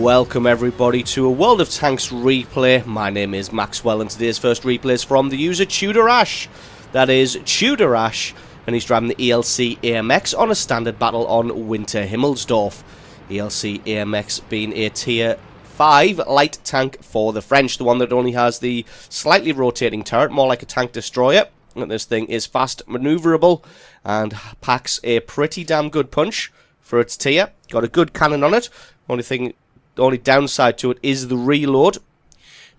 Welcome everybody to a World of Tanks replay. My name is Maxwell and today's first replay is from the user Tudor Ash. That is Tudor Ash, and he's driving the ELC AMX on a standard battle on Winter Himmelsdorf. ELC AMX being a tier 5 light tank for the French, the one that only has the slightly rotating turret, more like a tank destroyer. And this thing is fast maneuverable and packs a pretty damn good punch for its tier. Got a good cannon on it. The only downside to it is the reload.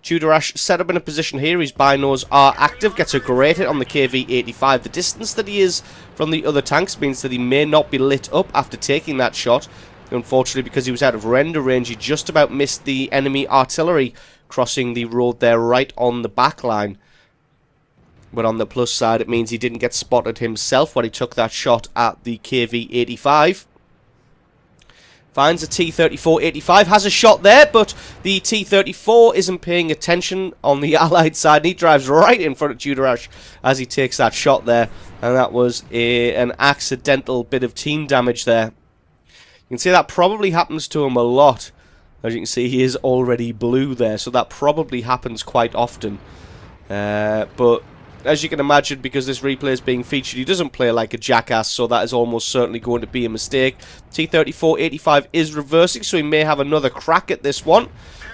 Tudor Ash set up in a position here. His binos are active. Gets a great hit on the KV-85. The distance that he is from the other tanks means that he may not be lit up after taking that shot. Unfortunately, because he was out of render range, he just about missed the enemy artillery crossing the road there right on the back line. But on the plus side, it means he didn't get spotted himself when he took that shot at the KV-85. Finds a T-34-85, has a shot there, but the T-34 isn't paying attention on the Allied side, and he drives right in front of Tudor Ash as he takes that shot there, and that was an accidental bit of team damage there. You can see that probably happens to him a lot. As you can see, he is already blue there, so that probably happens quite often. But as you can imagine, because this replay is being featured, he doesn't play like a jackass, so that is almost certainly going to be a mistake. T-34-85 is reversing, so he may have another crack at this one.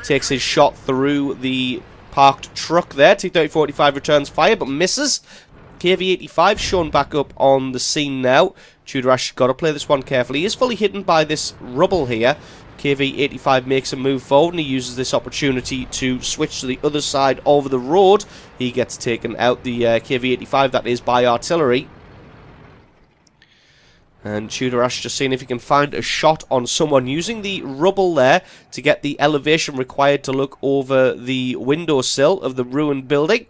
Takes his shot through the parked truck there. T-34-85 returns fire, but misses. KV-85 shown back up on the scene now. Tudor Ash got to play this one carefully. He is fully hidden by this rubble here. KV-85 makes a move forward and he uses this opportunity to switch to the other side of the road. He gets taken out, the KV-85, that is by artillery. And Tudor Ash just seeing if he can find a shot on someone using the rubble there to get the elevation required to look over the windowsill of the ruined building.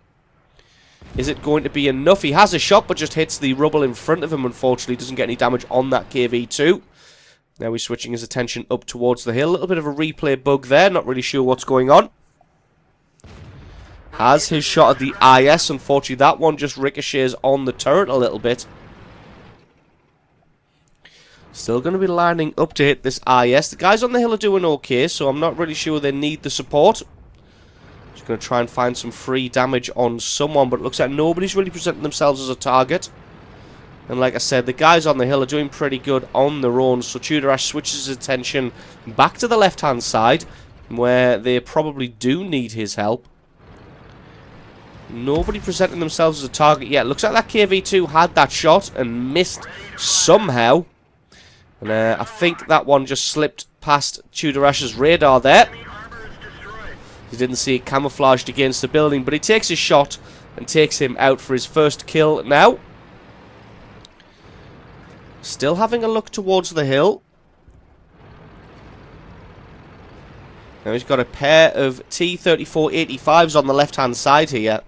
Is it going to be enough? He has a shot but just hits the rubble in front of him, unfortunately. Doesn't get any damage on that KV-2. Now he's switching his attention up towards the hill. A little bit of a replay bug there. Not really sure what's going on. Has his shot at the IS. Unfortunately, that one just ricochets on the turret a little bit. Still going to be lining up to hit this IS. The guys on the hill are doing okay, so I'm not really sure they need the support. Just going to try and find some free damage on someone, but it looks like nobody's really presenting themselves as a target. And like I said, the guys on the hill are doing pretty good on their own, so Tudor Ash switches his attention back to the left-hand side, where they probably do need his help. Nobody presenting themselves as a target yet. Looks like that KV-2 had that shot and missed somehow. And I think that one just slipped past Tudor Ash's radar there. He didn't see it camouflaged against the building, but he takes his shot and takes him out for his first kill now. Still having a look towards the hill. Now he's got a pair of T-34-85s on the left-hand side here.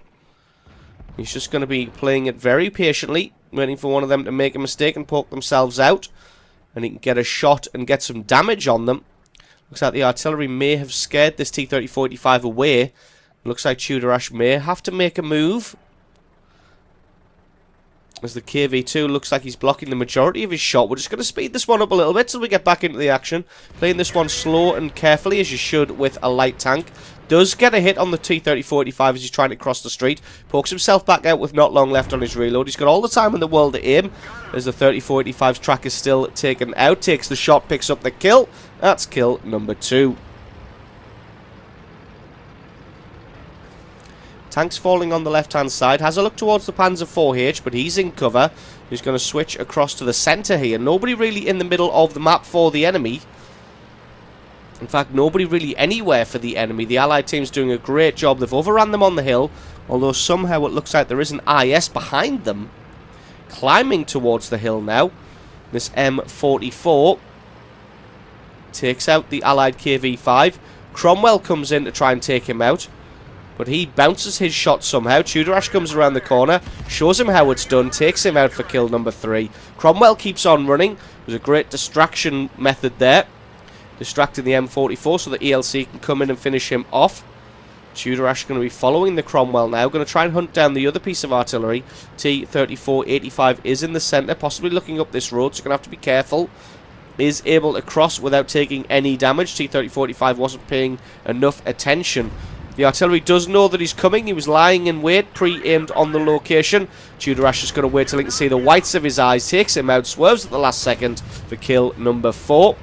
He's just going to be playing it very patiently, waiting for one of them to make a mistake and poke themselves out. And he can get a shot and get some damage on them. Looks like the artillery may have scared this T-34-85 away. Looks like Tudor Ash may have to make a move, as the KV-2 looks like he's blocking the majority of his shot. We're just going to speed this one up a little bit till we get back into the action. Playing this one slow and carefully, as you should with a light tank. Does get a hit on the T-34-85 as he's trying to cross the street. Pokes himself back out with not long left on his reload. He's got all the time in the world to aim, as the 34-85's track is still taken out. Takes the shot, picks up the kill. That's kill number 2. Tank's falling on the left-hand side. Has a look towards the Panzer 4H, but he's in cover. He's going to switch across to the centre here. Nobody really in the middle of the map for the enemy. In fact, nobody really anywhere for the enemy. The Allied team's doing a great job. They've overrun them on the hill, although somehow it looks like there is an IS behind them. Climbing towards the hill now. This M44 takes out the Allied KV-5. Cromwell comes in to try and take him out, but he bounces his shot somehow. Tudor Ash comes around the corner, shows him how it's done, takes him out for kill number 3. Cromwell keeps on running. There's a great distraction method there, distracting the M44 so the ELC can come in and finish him off. Tudor Ash going to be following the Cromwell now. Going to try and hunt down the other piece of artillery. T-34-85 is in the centre, possibly looking up this road, so going to have to be careful. is able to cross without taking any damage. T-30-45 wasn't paying enough attention. The artillery does know that he's coming. He was lying in wait, pre-aimed on the location. Tudor Ash is going to wait till he can see the whites of his eyes. Takes him out, swerves at the last second for kill number 4.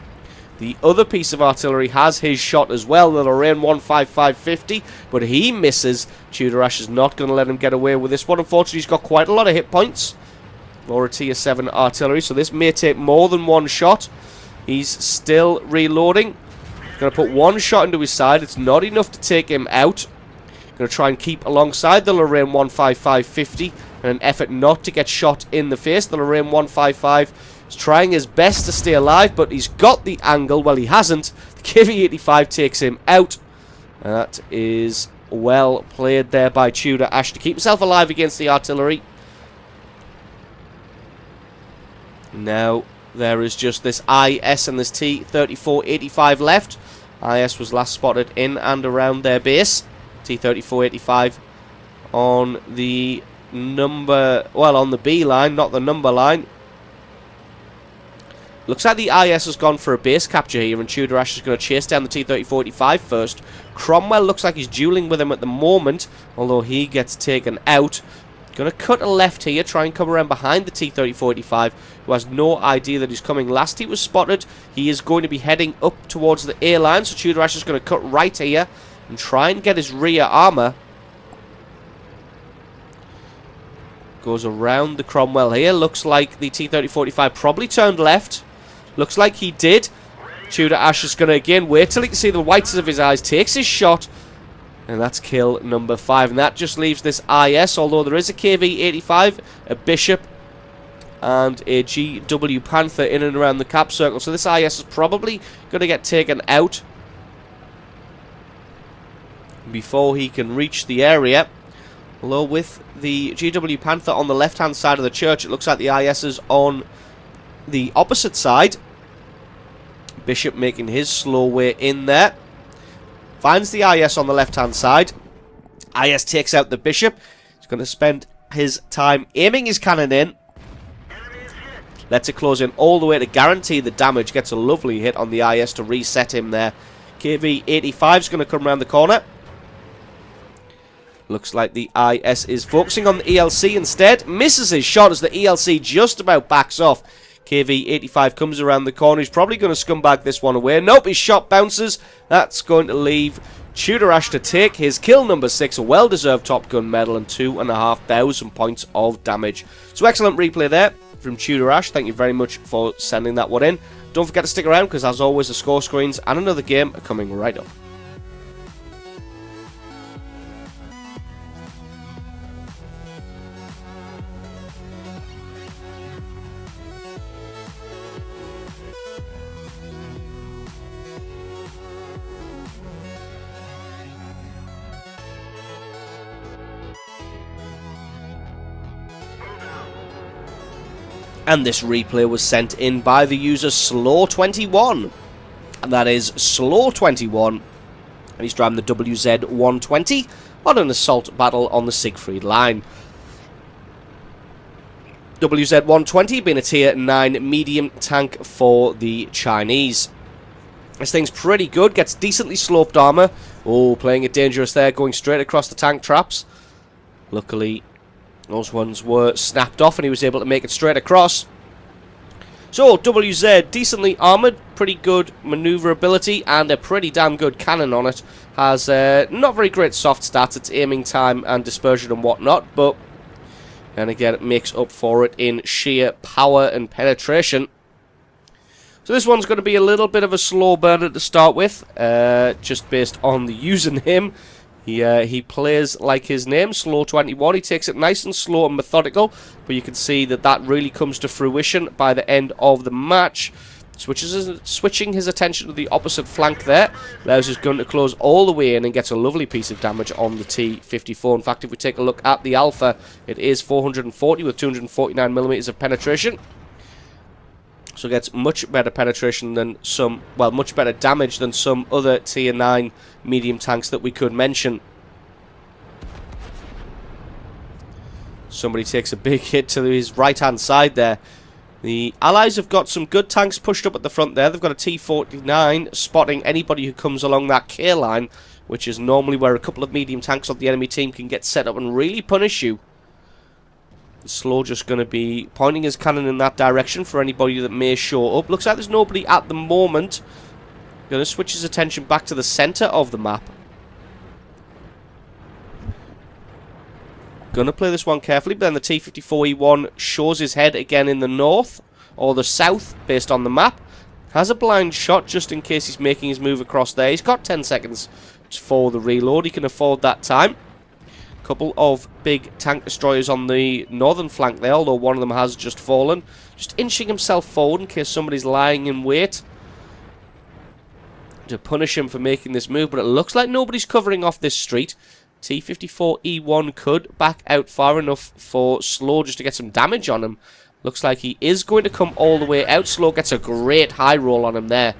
The other piece of artillery has his shot as well, the Lorraine 155-50, but he misses. Tudor Ash is not going to let him get away with this one. Unfortunately, he's got quite a lot of hit points for a tier 7 artillery, so this may take more than one shot. He's still reloading. Going to put one shot into his side. It's not enough to take him out. Going to try and keep alongside the Lorraine 155-50 in an effort not to get shot in the face. The Lorraine 155 is trying his best to stay alive, but he's got the angle. Well, he hasn't. The KV-85 takes him out. And that is well played there by Tudor Ash to keep himself alive against the artillery. Now there is just this IS and this T-34-85 left. IS was last spotted in and around their base. T-34-85 on the number, well, on the B line, not the number line. Looks like the IS has gone for a base capture here, and Tudor Ash is going to chase down the T-30-45 first. Cromwell looks like he's dueling with him at the moment, although he gets taken out. Going to cut a left here, try and come around behind the T-30-45, who has no idea that he's coming. Last he was spotted, he is going to be heading up towards the A line, so Tudor Ash is going to cut right here and try and get his rear armour. Goes around the Cromwell here. Looks like the T-30-45 probably turned left. Looks like he did. Tudor Ash is going to again wait till he can see the whites of his eyes, takes his shot. And that's kill number 5. And that just leaves this IS, although there is a KV-85, a Bishop, and a GW Panther in and around the cap circle. So this IS is probably going to get taken out before he can reach the area. Although with the GW Panther on the left-hand side of the church, it looks like the IS is on the opposite side. Bishop making his slow way in there. Finds the IS on the left-hand side. IS takes out the Bishop. He's going to spend his time aiming his cannon in. Lets it close in all the way to guarantee the damage. Gets a lovely hit on the IS to reset him there. KV-85 is going to come around the corner. Looks like the IS is focusing on the ELC instead. Misses his shot as the ELC just about backs off. KV-85 comes around the corner. He's probably going to scumbag this one away. Nope, his shot bounces. That's going to leave Tudor Ash to take his kill number 6, a well-deserved Top Gun medal and 2,500 points of damage. So excellent replay there from Tudor Ash. Thank you very much for sending that one in. Don't forget to stick around because as always the score screens and another game are coming right up. And this replay was sent in by the user Slaw21. And that is Slaw21. And he's driving the WZ-120 on an assault battle on the Siegfried line. WZ-120 being a tier 9 medium tank for the Chinese. This thing's pretty good, gets decently sloped armor. Oh, playing it dangerous there, going straight across the tank traps. Luckily, those ones were snapped off and he was able to make it straight across. So, WZ, decently armoured, pretty good manoeuvrability and a pretty damn good cannon on it. Has not very great soft stats, it's aiming time and dispersion and whatnot, but and again it makes up for it in sheer power and penetration. So this one's going to be a little bit of a slow burner to start with, just based on the username. He plays like his name, Slaw21. He takes it nice and slow and methodical, but you can see that that really comes to fruition by the end of the match. Switching his attention to the opposite flank there, allows his gun to close all the way in and gets a lovely piece of damage on the T-54. In fact, if we take a look at the Alpha, it is 440 with 249mm of penetration. So gets much better penetration than some, well, much better damage than some other tier 9 medium tanks that we could mention. Somebody takes a big hit to his right hand side there. The Allies have got some good tanks pushed up at the front there. They've got a T-49 spotting anybody who comes along that K line, which is normally where a couple of medium tanks of the enemy team can get set up and really punish you. Slow just going to be pointing his cannon in that direction for anybody that may show up. Looks like there's nobody at the moment. Going to switch his attention back to the centre of the map. Going to play this one carefully, but then the T-54E1 shows his head again in the north, or the south, based on the map. Has a blind shot just in case he's making his move across there. He's got 10 seconds for the reload. He can afford that time. Couple of big tank destroyers on the northern flank there, although one of them has just fallen. Just inching himself forward in case somebody's lying in wait to punish him for making this move, but it looks like nobody's covering off this street. T-54E1 could back out far enough for Slow just to get some damage on him. Looks like he is going to come all the way out. Slow gets a great high roll on him there.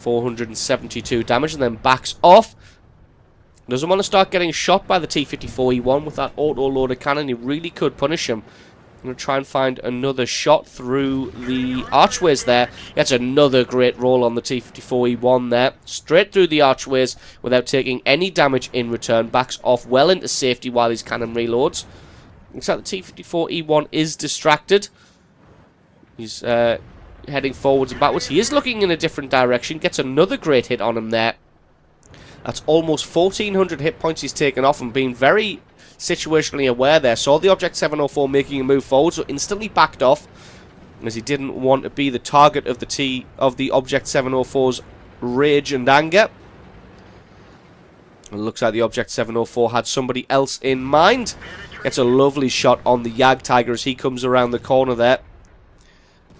472 damage and then backs off. Doesn't want to start getting shot by the T-54E1 with that auto-loader cannon. He really could punish him. I'm going to try and find another shot through the archways there. Gets another great roll on the T-54E1 there. Straight through the archways without taking any damage in return. Backs off well into safety while his cannon reloads. Looks like the T-54E1 is distracted. He's heading forwards and backwards. He is looking in a different direction. Gets another great hit on him there. That's almost 1,400 hit points he's taken off and being very situationally aware there. Saw the Object 704 making a move forward, so instantly backed off as he didn't want to be the target of the Object 704's rage and anger. It looks like the Object 704 had somebody else in mind. Gets a lovely shot on the Yag Tiger as he comes around the corner there.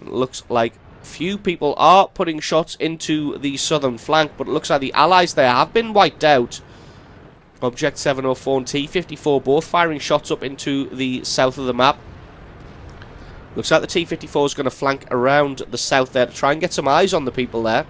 It looks like few people are putting shots into the southern flank, but it looks like the Allies there have been wiped out. Object 704 and T-54 both firing shots up into the south of the map. Looks like the T-54 is going to flank around the south there to try and get some eyes on the people there.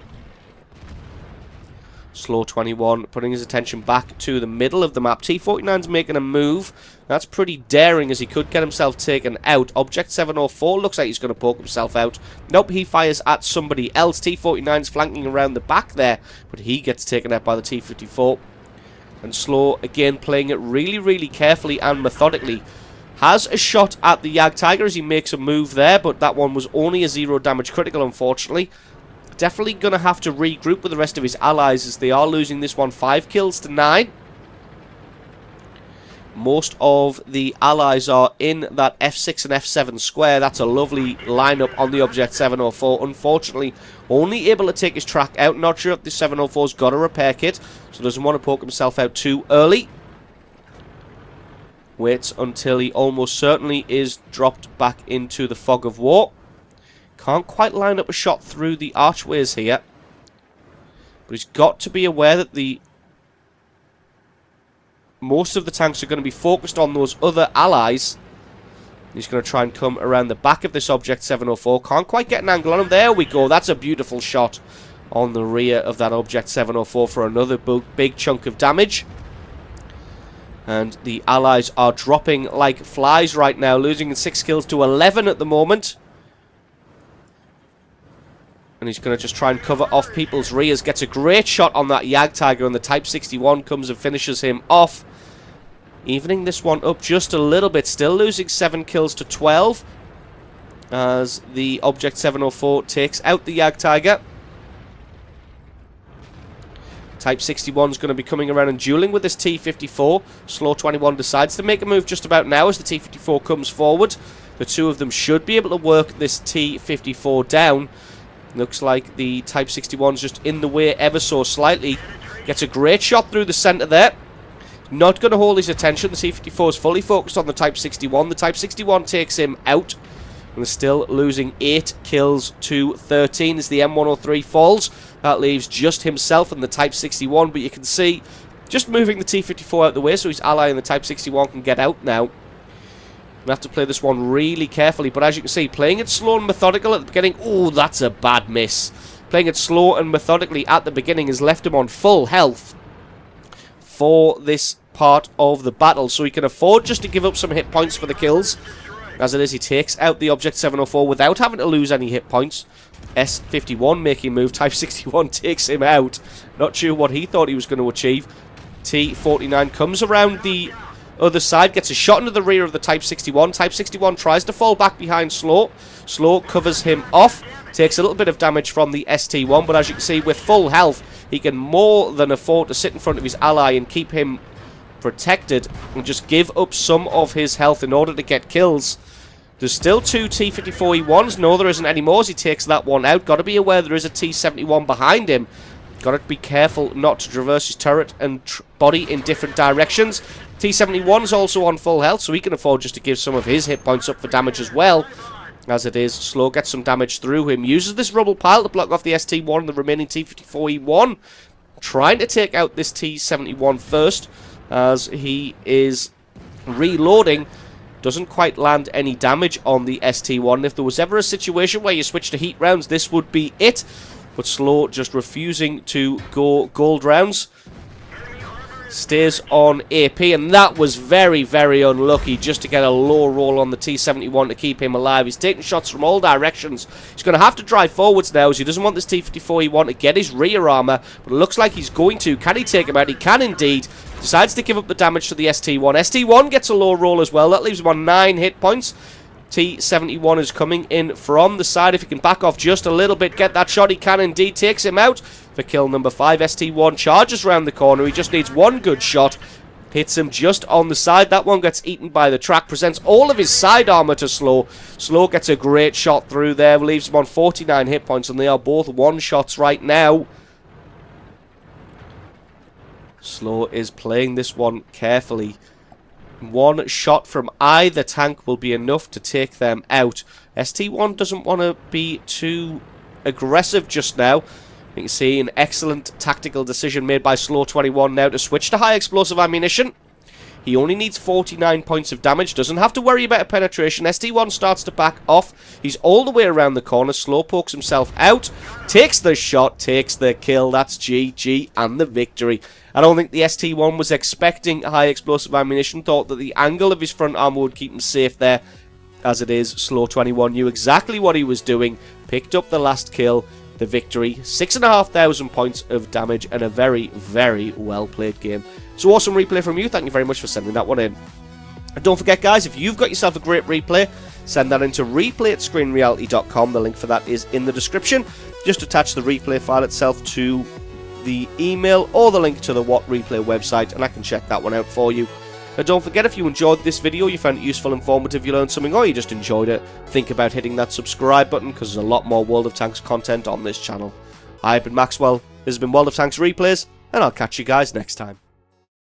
Slow 21 putting his attention back to the middle of the map. T-49's making a move. That's pretty daring as he could get himself taken out. Object 704 looks like he's going to poke himself out. Nope, he fires at somebody else. T-49's flanking around the back there, but he gets taken out by the T-54. And Slow, again, playing it really, really carefully and methodically. Has a shot at the Yag Tiger as he makes a move there, but that one was only a 0 damage critical, unfortunately. Definitely going to have to regroup with the rest of his allies as they are losing this one 5 kills to 9. Most of the allies are in that F6 and F7 square. That's a lovely lineup on the Object 704. Unfortunately, only able to take his track out. Not sure if the 704's got a repair kit, so doesn't want to poke himself out too early. Waits until he almost certainly is dropped back into the fog of war. Can't quite line up a shot through the archways here. But he's got to be aware that most of the tanks are going to be focused on those other allies. He's going to try and come around the back of this Object 704. Can't quite get an angle on him. There we go. That's a beautiful shot on the rear of that Object 704 for another big chunk of damage. And the allies are dropping like flies right now, losing 6 kills to 11 at the moment. And he's going to just try and cover off people's rears. Gets a great shot on that Yag Tiger, and the Type 61 comes and finishes him off. Evening this one up just a little bit. Still losing 7 kills to 12. As the Object 704 takes out the Yag Tiger. Type 61 is going to be coming around and dueling with this T-54. Slow 21 decides to make a move just about now as the T-54 comes forward. The two of them should be able to work this T-54 down. Looks like the Type 61 is just in the way ever so slightly. Gets a great shot through the centre there. Not going to hold his attention. The T-54 is fully focused on the Type 61. The Type 61 takes him out. And still losing 8 kills to 13 as the M103 falls. That leaves just himself and the Type 61. But you can see, just moving the T-54 out of the way so his ally in the Type 61 can get out now. We have to play this one really carefully, but as you can see, playing it slow and methodical at the beginning. Oh, that's a bad miss. Playing it slow and methodically at the beginning has left him on full health for this part of the battle, so he can afford just to give up some hit points for the kills. As it is, he takes out the Object 704 without having to lose any hit points. S51 making a move. Type 61 takes him out. Not sure what he thought he was going to achieve. T49 comes around the other side, gets a shot into the rear of the Type 61. Type 61 tries to fall back behind Slow. Slow covers him off. Takes a little bit of damage from the ST1, but as you can see, with full health, he can more than afford to sit in front of his ally and keep him protected and just give up some of his health in order to get kills. There's still two T54E1s. No, there isn't any more as he takes that one out. Got to be aware there is a T71 behind him. Got to be careful not to traverse his turret and body in different directions. T71's also on full health, so he can afford just to give some of his hit points up for damage as well. As it is, Slow gets some damage through him. Uses this rubble pile to block off the ST1 and the remaining T54E1. Trying to take out this T71 first, as he is reloading. Doesn't quite land any damage on the ST1. If there was ever a situation where you switch to heat rounds, this would be it. But Slow just refusing to go gold rounds. Stays on AP, and that was very, very unlucky just to get a low roll on the T71 to keep him alive. He's taking shots from all directions. He's going to have to drive forwards now, as he doesn't want this T54E1 to get his rear armor, but it looks like he's going to. Can he take him out? He can indeed. Decides to give up the damage to the ST1. ST1 gets a low roll as well. That leaves him on 9 hit points. T71 is coming in from the side. If he can back off just a little bit, get that shot, he can indeed. Takes him out for kill number 5. ST1 charges around the corner. He just needs one good shot. Hits him just on the side. That one gets eaten by the track. Presents all of his side armor to Slow. Slow gets a great shot through there. Leaves him on 49 hit points, and they are both one-shots right now. Slow is playing this one carefully. One shot from either tank will be enough to take them out. ST1 doesn't want to be too aggressive just now. You can see an excellent tactical decision made by Slow 21 now to switch to high explosive ammunition. He only needs 49 points of damage. Doesn't have to worry about a penetration. ST1 starts to back off. He's all the way around the corner. Slow pokes himself out. Takes the shot. Takes the kill. That's GG and the victory. I don't think the ST1 was expecting high explosive ammunition. Thought that the angle of his front armor would keep him safe there. As it is, Slow 21 knew exactly what he was doing. Picked up the last kill. The victory. 6,500 points of damage and a very, very well played game. So awesome replay from you. Thank you very much for sending that one in. And don't forget, guys, if you've got yourself a great replay, send that into replay@screenreality.com. The link for that is in the description. Just attach the replay file itself to the email or the link to the What Replay website, and I can check that one out for you. And don't forget, if you enjoyed this video, you found it useful, informative, you learned something, or you just enjoyed it, think about hitting that subscribe button, because there's a lot more World of Tanks content on this channel. I've been Maxwell, this has been World of Tanks Replays, and I'll catch you guys next time.